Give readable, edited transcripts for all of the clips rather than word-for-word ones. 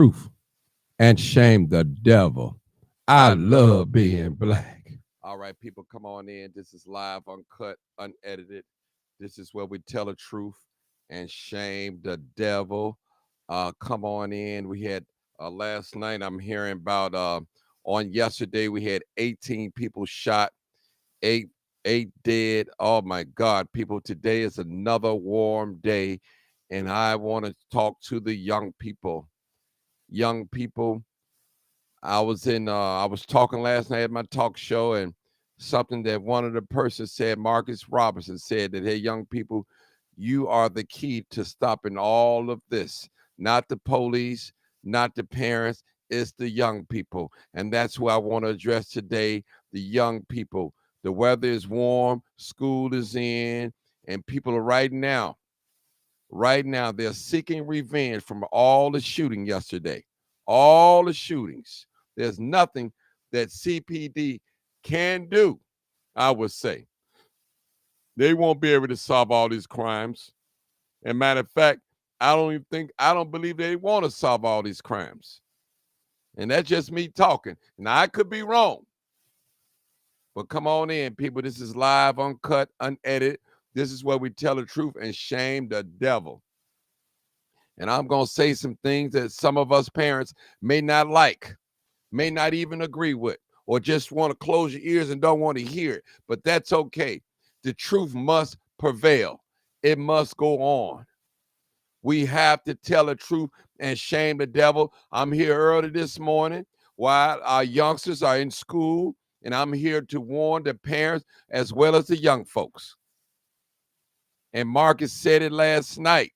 truth and shame the devil. I love being black. All right, people, come on in. This is live, uncut, unedited. This is where we tell the truth and shame the devil. Come on in. We had last night, I'm hearing about on yesterday, we had 18 people shot, eight eight dead. Oh my God, people, today is another warm day, and I want to talk to the young people. Young people, I was talking last night at my talk show, and something that one of the persons said, Marcus Robinson said that, hey, young people, you are the key to stopping all of this. Not the police, not the parents, it's the young people. And that's who I want to address today, the young people. The weather is warm, school is in, and people are right now, they're seeking revenge from all the shooting yesterday. All the shootings. There's nothing that CPD can do, I would say. They won't be able to solve all these crimes. And matter of fact, I don't believe they want to solve all these crimes. And that's just me talking. Now, I could be wrong. But come on in, people. This is live, uncut, unedited. This is where we tell the truth and shame the devil. And I'm going to say some things that some of us parents may not like, may not even agree with, or just want to close your ears and don't want to hear it. But that's okay. The truth must prevail. It must go on. We have to tell the truth and shame the devil. I'm here early this morning while our youngsters are in school, and I'm here to warn the parents as well as the young folks. And Marcus said it last night.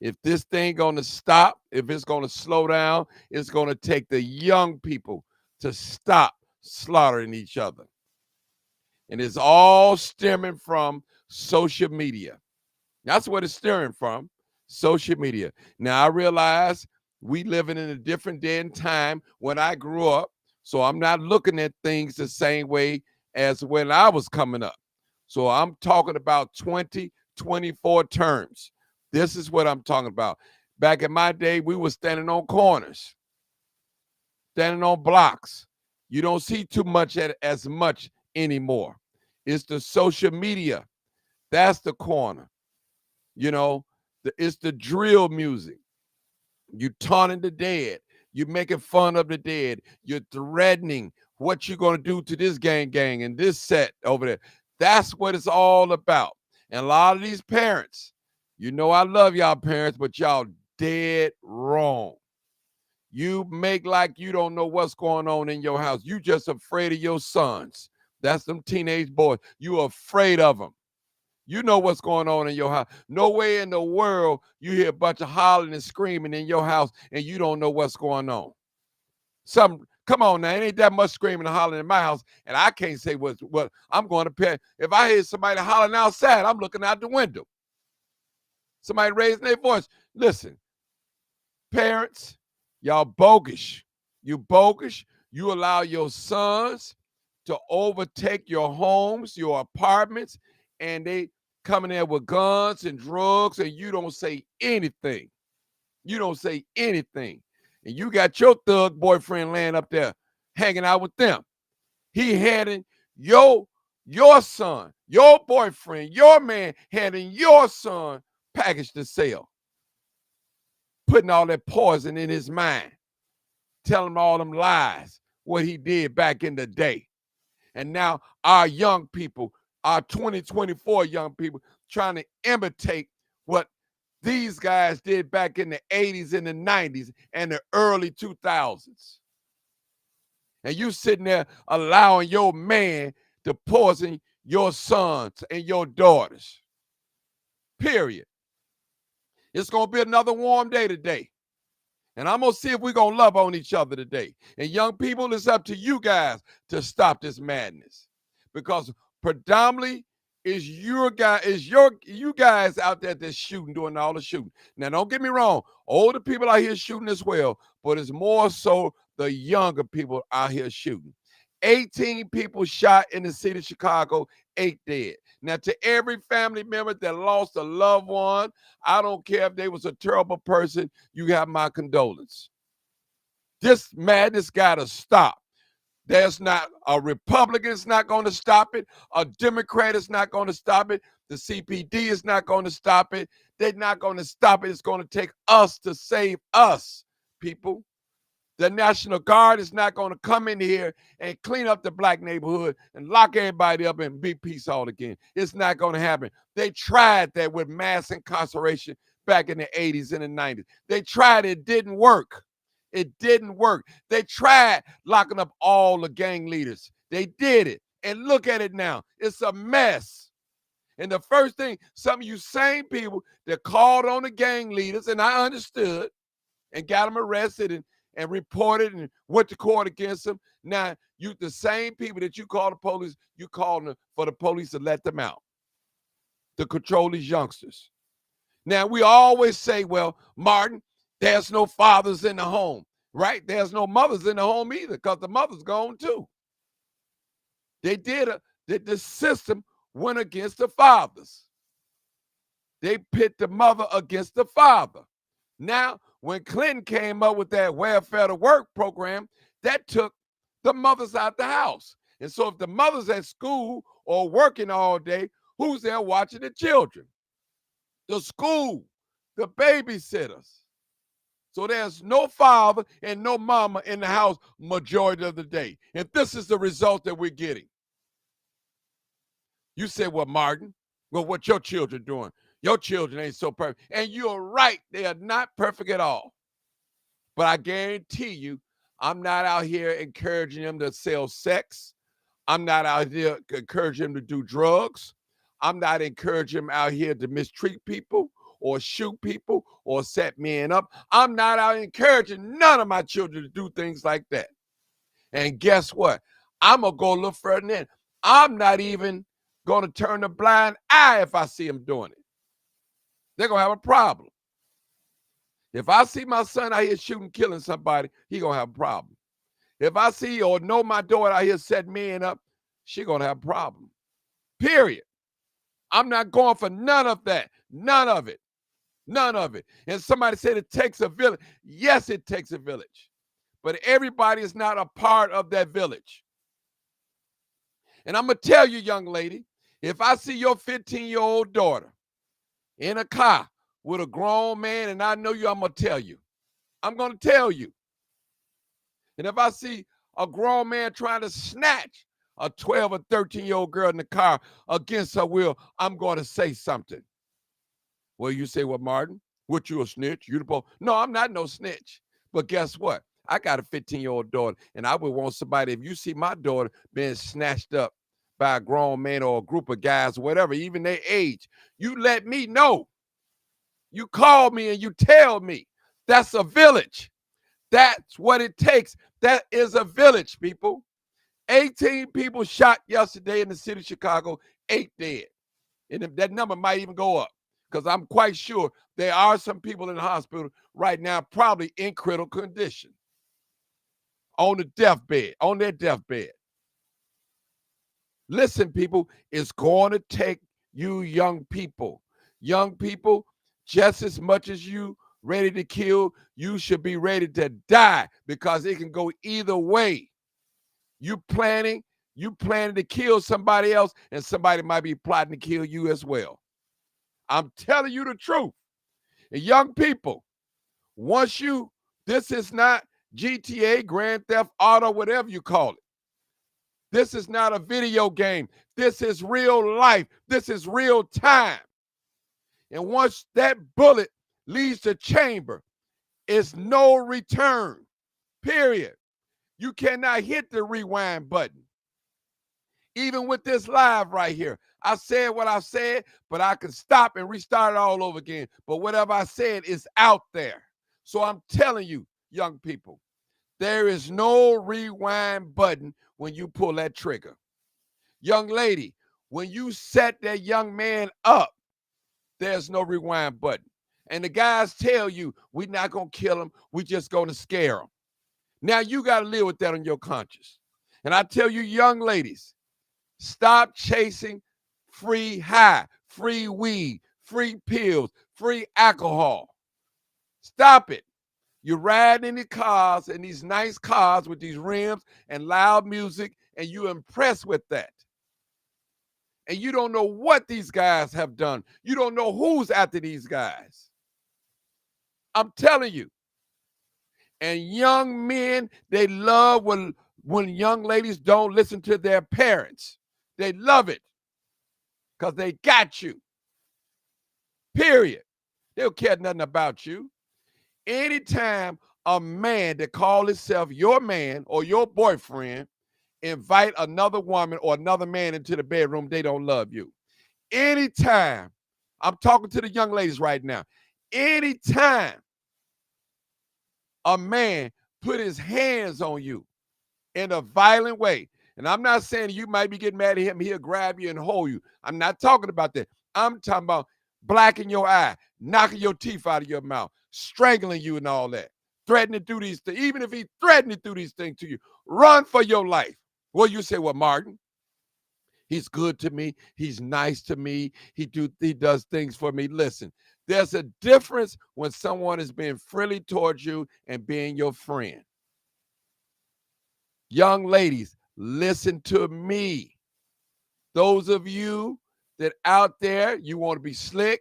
If this thing going to stop, if it's going to slow down, it's going to take the young people to stop slaughtering each other. And it's all stemming from social media. That's what it's stemming from, social media. Now, I realize we living in a different day and time when I grew up, so I'm not looking at things the same way as when I was coming up. So I'm talking about 2024 terms. This is what I'm talking about. Back in my day, we were standing on corners, standing on blocks. You don't see too much as much anymore. It's the social media. That's the corner. You know, it's the drill music. You taunting the dead. You're making fun of the dead. You're threatening what you're going to do to this gang and this set over there. That's what it's all about. And a lot of these parents, you know, I love y'all parents, but y'all dead wrong. You make like you don't know what's going on in your house. You just afraid of your sons. That's them teenage boys. You afraid of them. You know what's going on in your house. No way in the world you hear a bunch of hollering and screaming in your house and you don't know what's going on. Come on now, it ain't that much screaming and hollering in my house, and I can't say what I'm going to pay. If I hear somebody hollering outside, I'm looking out the window. Somebody raising their voice. Listen, parents, y'all bogus. You bogus. You allow your sons to overtake your homes, your apartments, and they coming there with guns and drugs, and you don't say anything. You don't say anything. And you got your thug boyfriend laying up there hanging out with them. He handing your son, your boyfriend, your man handing your son package to sell, putting all that poison in his mind, telling him all them lies, what he did back in the day. And now our young people, our 2024 young people, trying to imitate what these guys did back in the 80s and the 90s and the early 2000s. And you sitting there allowing your man to poison your sons and your daughters. Period. It's going to be another warm day today. And I'm going to see if we're going to love on each other today. And young people, it's up to you guys to stop this madness. Because predominantly is you guys out there that's shooting, doing all the shooting. Now, don't get me wrong. Older people out here shooting as well, but it's more so the younger people out here shooting. 18 people shot in the city of Chicago, 8 dead. Now, to every family member that lost a loved one, I don't care if they was a terrible person, you have my condolence. This madness got to stop. There's not a Republican is not going to stop it. A Democrat is not going to stop it. The CPD is not going to stop it. They're not going to stop it. It's going to take us to save us, people. The National Guard is not going to come in here and clean up the black neighborhood and lock everybody up and be peace all again. It's not going to happen. They tried that with mass incarceration back in the 80s and the 90s. They tried it, didn't work. It didn't work. They tried locking up all the gang leaders. They did it. And look at it now. It's a mess. And the first thing, some of you same people that called on the gang leaders, and I understood, and got them arrested and reported and went to court against them. Now, you the same people that you call the police, you call them for the police to let them out, to control these youngsters. Now, we always say, well, Martin, there's no fathers in the home, right? There's no mothers in the home either, because the mother's gone too. They did the system went against the fathers. They pit the mother against the father. Now, when Clinton came up with that welfare to work program, that took the mothers out the house. And so if the mother's at school or working all day, who's there watching the children? The school, the babysitters. So there's no father and no mama in the house majority of the day. And this is the result that we're getting. You say, well, Martin, well, what your children doing? Your children ain't so perfect. And you're right. They are not perfect at all. But I guarantee you, I'm not out here encouraging them to sell sex. I'm not out here encouraging them to do drugs. I'm not encouraging them out here to mistreat people or shoot people or set men up. I'm not out encouraging none of my children to do things like that. And guess what? I'm going to go a little further than that. I'm not even going to turn a blind eye if I see them doing it. They're going to have a problem. If I see my son out here shooting, killing somebody, he going to have a problem. If I see or know my daughter out here setting men up, she going to have a problem. Period. I'm not going for none of that. None of it. None of it. And somebody said it takes a village. Yes, it takes a village. But everybody is not a part of that village. And I'm going to tell you, young lady, if I see your 15-year-old daughter in a car with a grown man and I know you, I'm going to tell you. I'm going to tell you. And if I see a grown man trying to snatch a 12 or 13-year-old girl in the car against her will, I'm going to say something. Well, you say, well, Martin, what, you a snitch? You the police? No, I'm not no snitch. But guess what? I got a 15-year-old daughter, and I would want somebody, if you see my daughter being snatched up by a grown man or a group of guys or whatever, even their age, you let me know. You call me and you tell me. That's a village. That's what it takes. That is a village, people. 18 people shot yesterday in the city of Chicago, 8 dead. And that number might even go up, because I'm quite sure there are some people in the hospital right now probably in critical condition, on the deathbed, on their deathbed. Listen, people, it's going to take you young people, just as much as you ready to kill, you should be ready to die, because it can go either way. You planning to kill somebody else, and somebody might be plotting to kill you as well. I'm telling you the truth. And young people, this is not GTA, Grand Theft Auto, whatever you call it. This is not a video game. This is real life. This is real time. And once that bullet leaves the chamber, it's no return, period. You cannot hit the rewind button. Even with this live right here, I said what I said, but I can stop and restart it all over again. But whatever I said is out there. So I'm telling you, young people, there is no rewind button when you pull that trigger. Young lady, when you set that young man up, there's no rewind button. And the guys tell you, we're not going to kill him. We're just going to scare him. Now you got to live with that on your conscience. And I tell you, young ladies, stop chasing free high, free weed, free pills, free alcohol. Stop it. You ride in the cars, in these nice cars with these rims and loud music, and you impressed with that. And you don't know what these guys have done. You don't know who's after these guys. I'm telling you. And young men, they love when young ladies don't listen to their parents. They love it because they got you. Period. They don't care nothing about you. Anytime a man that calls himself your man or your boyfriend invite another woman or another man into the bedroom, they don't love you. Anytime, I'm talking to the young ladies right now, anytime a man put his hands on you in a violent way, and I'm not saying you might be getting mad at him, he'll grab you and hold you. I'm not talking about that. I'm talking about blacking your eye, knocking your teeth out of your mouth, strangling you and all that, threatening to do these things. Even if he threatened to do these things to you, run for your life. Well, you say, well, Martin, he's good to me. He's nice to me. He does things for me. Listen, there's a difference when someone is being friendly towards you and being your friend. Young ladies, listen to me. Those of you that out there, you want to be slick,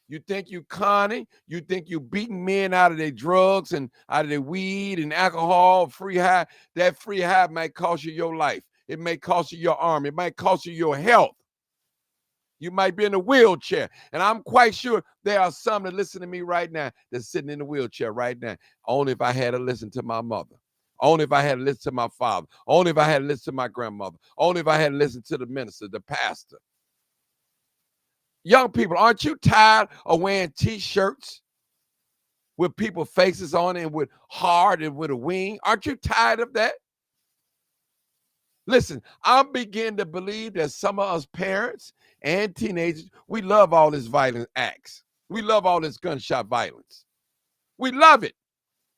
you think you conning, you think you beating men out of their drugs and out of their weed and alcohol, free high. That free high might cost you your life. It may cost you your arm. It might cost you your health. You might be in a wheelchair. And I'm quite sure there are some that listen to me right now that's sitting in the wheelchair right now. Only if I had to listen to my mother. Only if I had to listen to my father. Only if I had to listen to my grandmother. Only if I had to listen to the minister, the pastor. Young people, aren't you tired of wearing T-shirts with people's faces on it and with heart and with a wing? Aren't you tired of that? Listen, I'm beginning to believe that some of us parents and teenagers, we love all this violent acts. We love all this gunshot violence. We love it.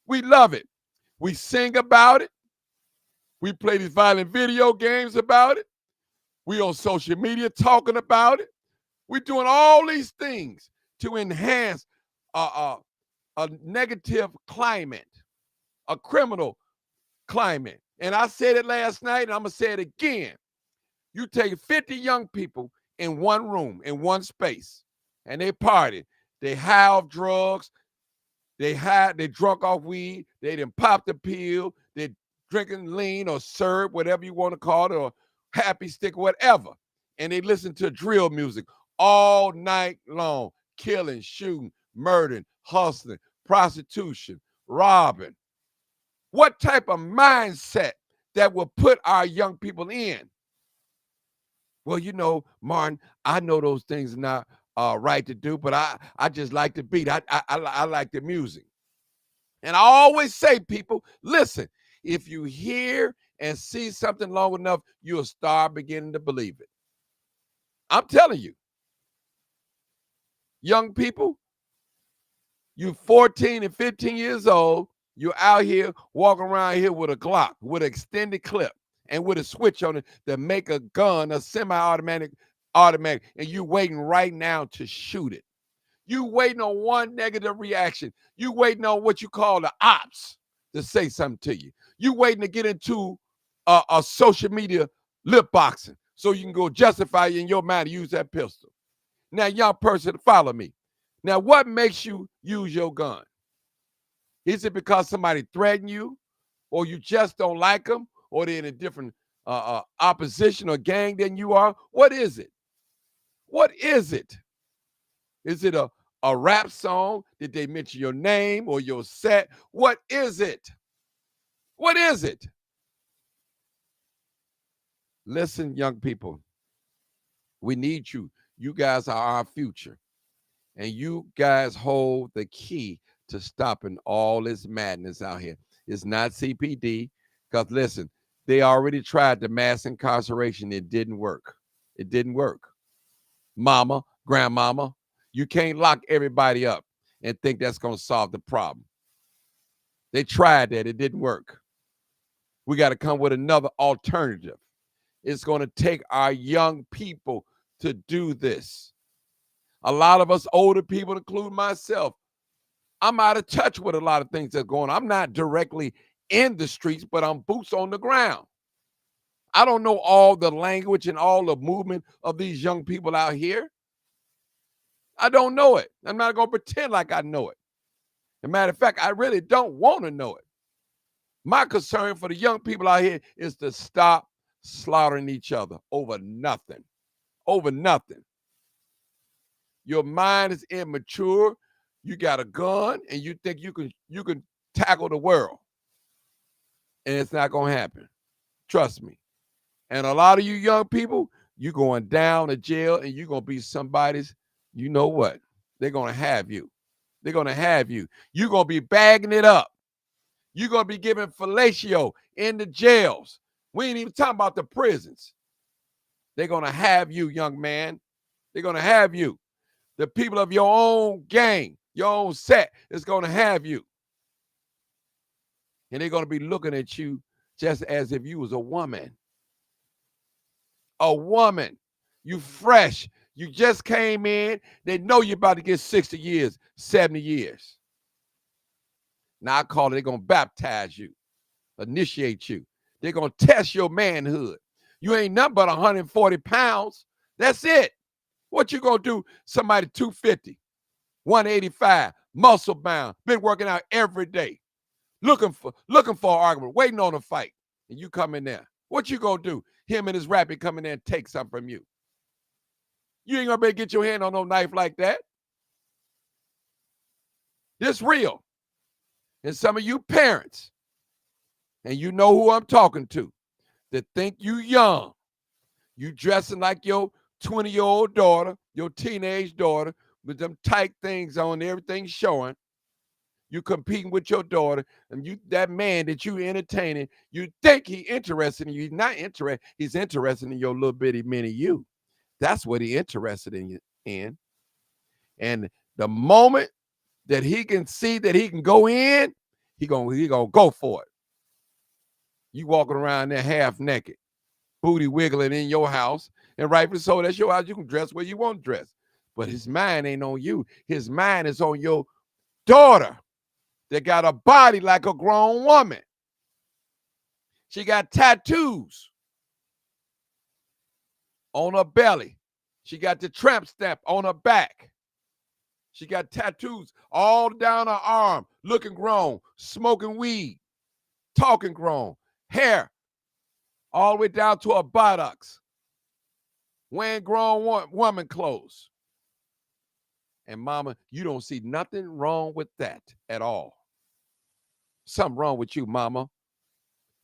We love it. We sing about it. We play these violent video games about it. We on social media talking about it. We're doing all these things to enhance a negative climate, a criminal climate. And I said it last night, and I'm going to say it again. You take 50 young people in one room, in one space, and they party. They high off drugs. They drunk off weed. They done pop the pill. They drinking lean or syrup, whatever you want to call it, or happy stick, whatever. And they listen to drill music all night long, killing, shooting, murdering, hustling, prostitution, robbing. What type of mindset that will put our young people in? Well, you know, Martin, I know those things are not right to do, but I just like the beat. I like the music. And I always say, people, listen, if you hear and see something long enough, you'll start beginning to believe it. I'm telling you. Young people, you 14 and 15 years old, you're out here walking around here with a Glock, with an extended clip, and with a switch on it to make a gun, a semi-automatic, and you waiting right now to shoot it. You waiting on one negative reaction. You waiting on what you call the ops to say something to you. You waiting to get into a social media lip boxing so you can go justify in your mind to use that pistol. Now, young person, follow me. Now, what makes you use your gun? Is it because somebody threatened you, or you just don't like them, or they're in a different opposition or gang than you are? What is it? What is it? Is it a rap song? Did they mention your name or your set? What is it? What is it? Listen, young people, we need you. You guys are our future. And you guys hold the key to stopping all this madness out here. It's not CPD, because listen, they already tried the mass incarceration. It didn't work. It didn't work. Mama, grandmama, you can't lock everybody up and think that's going to solve the problem. They tried that. It didn't work. We got to come with another alternative. It's going to take our young people to do this. A lot of us older people, including myself, I'm out of touch with a lot of things that's going on. I'm not directly in the streets, but I'm boots on the ground. I don't know all the language and all the movement of these young people out here. I don't know it. I'm not going to pretend like I know it. As a matter of fact, I really don't want to know it. My concern for the young people out here is to stop slaughtering each other over nothing. Over nothing. Your mind is immature. You got a gun and you think you can tackle the world. And it's not going to happen. Trust me. And a lot of you young people, you're going down to jail and you're going to be somebody's, you know what? They're going to have you. They're going to have you. You're going to be bagging it up. You're going to be giving fellatio in the jails. We ain't even talking about the prisons. They're going to have you, young man. They're going to have you. The people of your own gang, your own set is going to have you. And they're going to be looking at you just as if you was a woman. A woman. You fresh. You just came in. They know you're about to get 60 years, 70 years. Now I call it, they're going to baptize you, initiate you. They're going to test your manhood. You ain't nothing but 140 pounds. That's it. What you going to do? Somebody 250, 185, muscle bound, been working out every day, looking for an argument, waiting on a fight, and you come in there. What you going to do? Him and his rabbit come in there and take something from you. You ain't going to be able to get your hand on no knife like that. This real. And some of you parents, and you know who I'm talking to, that think you young, you dressing like your 20-year-old daughter, your teenage daughter, with them tight things on, everything showing. You competing with your daughter, and you that man that you entertaining, you think he interested in you. He's not interested. He's interested in your little bitty mini you. That's what he interested in. And the moment that he can see that he can go in, he gonna go for it. You walking around there half naked, booty wiggling in your house, and rightfully so, that's your house. You can dress where you want to dress. But his mind ain't on you. His mind is on your daughter that got a body like a grown woman. She got tattoos on her belly. She got the tramp stamp on her back. She got tattoos all down her arm, looking grown, smoking weed, talking grown, hair all the way down to her buttocks, wearing grown woman clothes. And mama, you don't see nothing wrong with that at all. Something wrong with you, mama.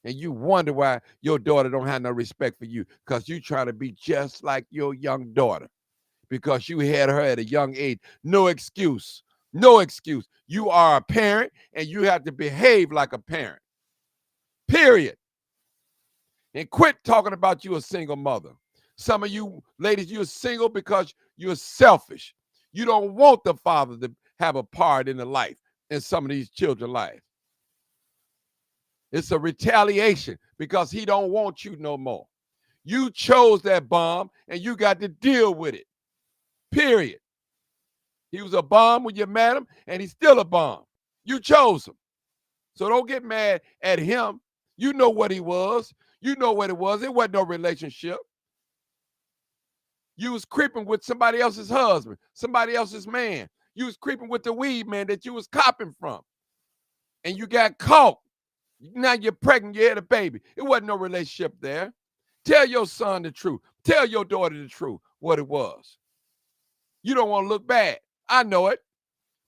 And you wonder why your daughter don't have no respect for you, because you trying to be just like your young daughter, because you had her at a young age. No excuse. No excuse. You are a parent, and you have to behave like a parent. Period. And quit talking about you a single mother. Some of you ladies, you're single because you're selfish. You don't want the father to have a part in the life, in some of these children's life. It's a retaliation because he don't want you no more. You chose that bomb and you got to deal with it. Period. He was a bomb when you met him, and he's still a bomb. You chose him. So don't get mad at him. You know what he was. You know what it was. It wasn't no relationship. You was creeping with somebody else's husband, somebody else's man. You was creeping with the weed man that you was copping from. And you got caught. Now you're pregnant, you had a baby. It wasn't no relationship there. Tell your son the truth. Tell your daughter the truth, what it was. You don't want to look bad. I know it,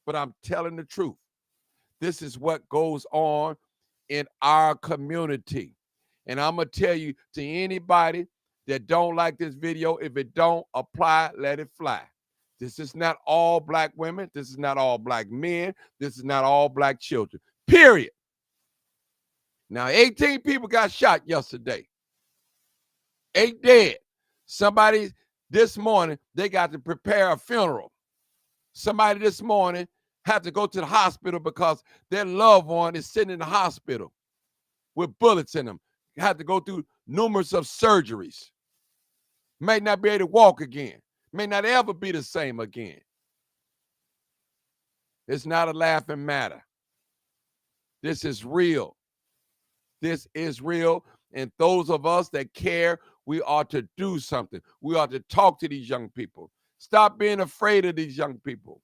but I'm telling the truth. This is what goes on in our community. And I'm going to tell you, to anybody that don't like this video, if it don't apply, let it fly. This is not all black women. This is not all black men. This is not all black children. Period. Now, 18 people got shot yesterday. 8 dead. Somebody this morning, they got to prepare a funeral. Somebody this morning had to go to the hospital because their loved one is sitting in the hospital with bullets in them. Had to go through numerous of surgeries. May not be able to walk again. May not ever be the same again. It's not a laughing matter. This is real. This is real. And those of us that care, we ought to do something. We ought to talk to these young people. Stop being afraid of these young people.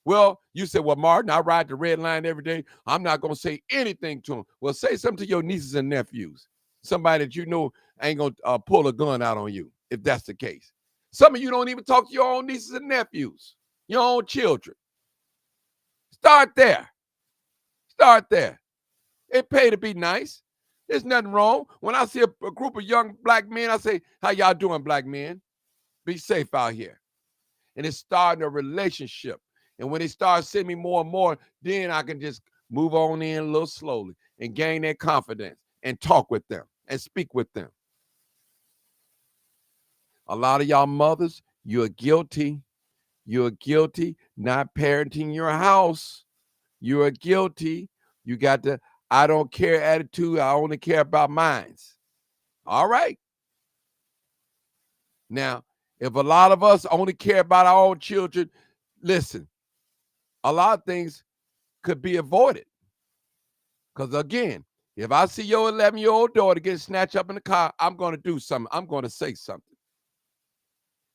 Well, you said, well, Martin, I ride the red line every day. I'm not going to say anything to them. Well, say something to your nieces and nephews. Somebody that you know ain't going to pull a gun out on you, if that's the case. Some of you don't even talk to your own nieces and nephews, your own children. Start there. Start there. It pay to be nice. There's nothing wrong. When I see a group of young black men, I say, how y'all doing, black men? Be safe out here. And it's starting a relationship. And when they start sending me more and more, then I can just move on in a little slowly and gain their confidence and talk with them and speak with them. A lot of y'all mothers, you're guilty. You're guilty not parenting your house. You're guilty. You got the I don't care attitude. I only care about mine. All right. Now, if a lot of us only care about our own children, listen, a lot of things could be avoided. Because again, if I see your 11-year-old daughter get snatched up in the car, I'm going to do something. I'm going to say something.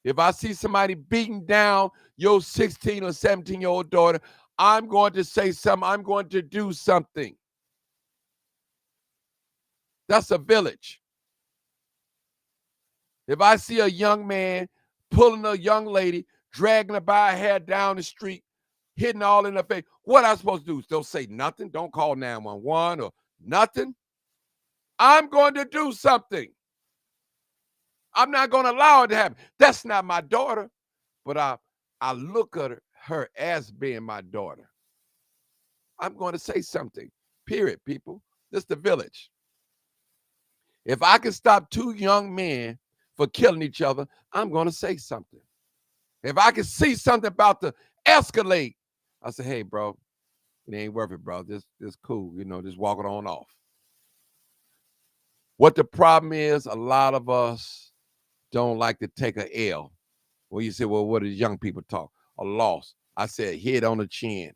If I see somebody beating down your 16 or 17-year-old daughter, I'm going to say something. I'm going to do something. That's a village. If I see a young man pulling a young lady, dragging her by her hair down the street, hitting all in her face, what am I supposed to do? Don't say nothing. Don't call 911 or nothing. I'm going to do something. I'm not going to allow it to happen. That's not my daughter, but I look at her as being my daughter. I'm going to say something, period, people. This is the village. If I can stop two young men for killing each other, I'm going to say something. If I can see something about to escalate, I say, hey, bro, it ain't worth it, bro. This cool, just walk it on off. What the problem is, a lot of us don't like to take a L. Well, you say, well, what do young people talk? A loss. I said hit on the chin.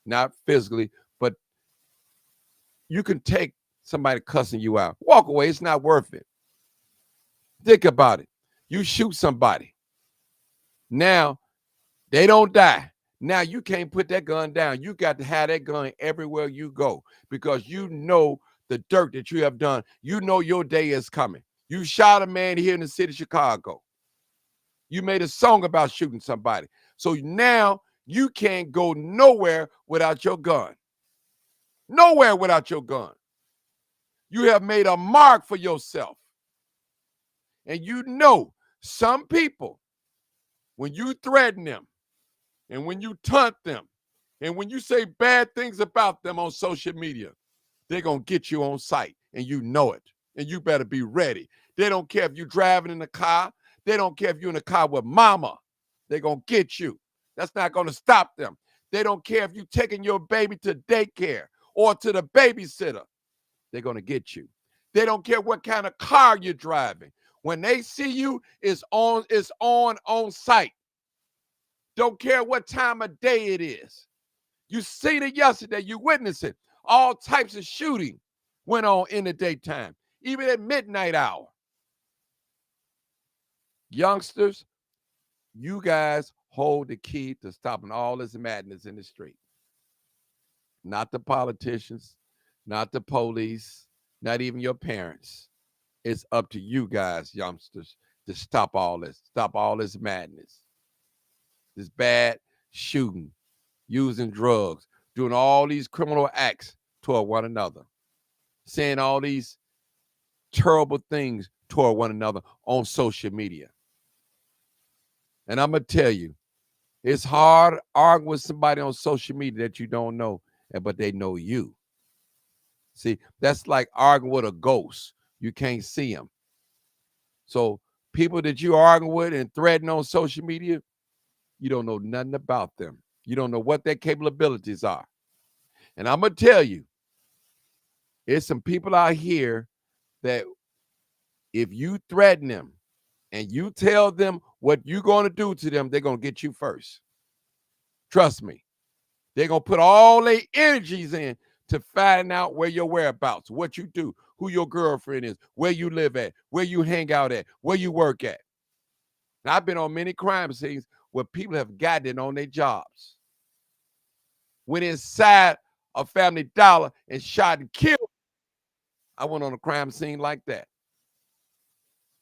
Not physically, but you can take somebody cussing you out. Walk away. It's not worth it. Think about it. You shoot somebody. Now, they don't die. Now, you can't put that gun down. You got to have that gun everywhere you go because you know the dirt that you have done. You know your day is coming. You shot a man here in the city of Chicago. You made a song about shooting somebody. So now you can't go nowhere without your gun. Nowhere without your gun. You have made a mark for yourself. And you know some people, when you threaten them and when you taunt them and when you say bad things about them on social media, they're going to get you on sight and you know it. And you better be ready. They don't care if you're driving in the car. They don't care if you're in the car with mama. They're going to get you. That's not going to stop them. They don't care if you're taking your baby to daycare or to the babysitter. They're going to get you. They don't care what kind of car you're driving. When they see you, it's on site. Don't care what time of day it is. You seen it yesterday. You witnessed it. All types of shooting went on in the daytime, even at midnight hour. Youngsters, you guys hold the key to stopping all this madness in the street. Not the politicians, not the police, not even your parents. It's up to you guys, youngsters, to stop all this madness. This bad shooting, using drugs, doing all these criminal acts toward one another, saying all these terrible things toward one another on social media. And I'm going to tell you, it's hard arguing with somebody on social media that you don't know, but they know you. See, that's like arguing with a ghost. You can't see them. So people that you argue with and threaten on social media, you don't know nothing about them. You don't know what their capabilities are. And I'm going to tell you, there's some people out here that if you threaten them and you tell them what you're going to do to them, they're going to get you first. Trust me. They're going to put all their energies in to find out where your whereabouts, what you do, who your girlfriend is, where you live at, where you hang out at, where you work at. Now, I've been on many crime scenes where people have gotten it on their jobs. Went inside a Family Dollar and shot and killed. I went on a crime scene like that.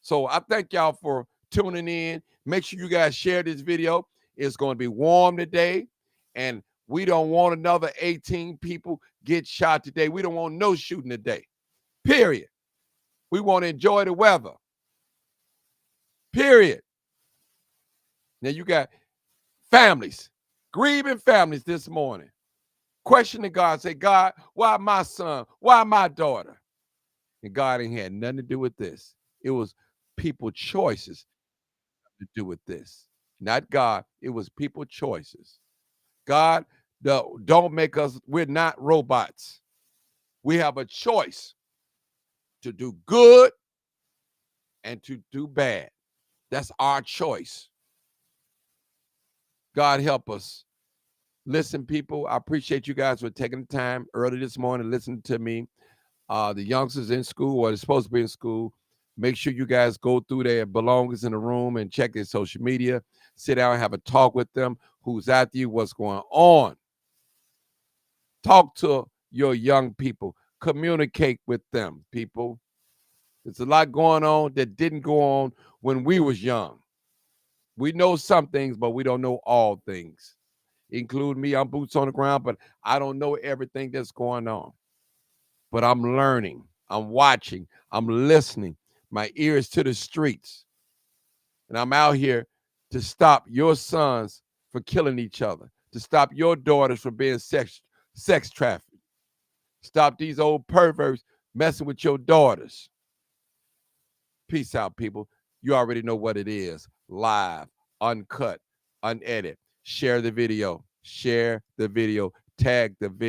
So I thank y'all for tuning in. Make sure you guys share this video. It's going to be warm today, and we don't want another 18 people get shot today. We don't want no shooting today, period. We want to enjoy the weather, period. Now you got families, grieving families this morning, questioning God, say, God, why my son? Why my daughter? And God ain't had nothing to do with this. It was people choices to do with this. Not God. It was people choices. God, don't make us, we're not robots. We have a choice to do good and to do bad. That's our choice. God help us. Listen, people, I appreciate you guys for taking the time early this morning listening to me. The youngsters in school, or they're supposed to be in school, make sure you guys go through their belongings in the room and check their social media. Sit down and have a talk with them. Who's after you? What's going on? Talk to your young people. Communicate with them, people. There's a lot going on that didn't go on when we was young. We know some things, but we don't know all things. Include me, I'm boots on the ground, but I don't know everything that's going on. But I'm learning, I'm watching, I'm listening. My ears to the streets. And I'm out here to stop your sons from killing each other, to stop your daughters from being sex trafficked. Stop these old perverts messing with your daughters. Peace out, people. You already know what it is. Live, uncut, unedited. Share the video. Share the video. Tag the video.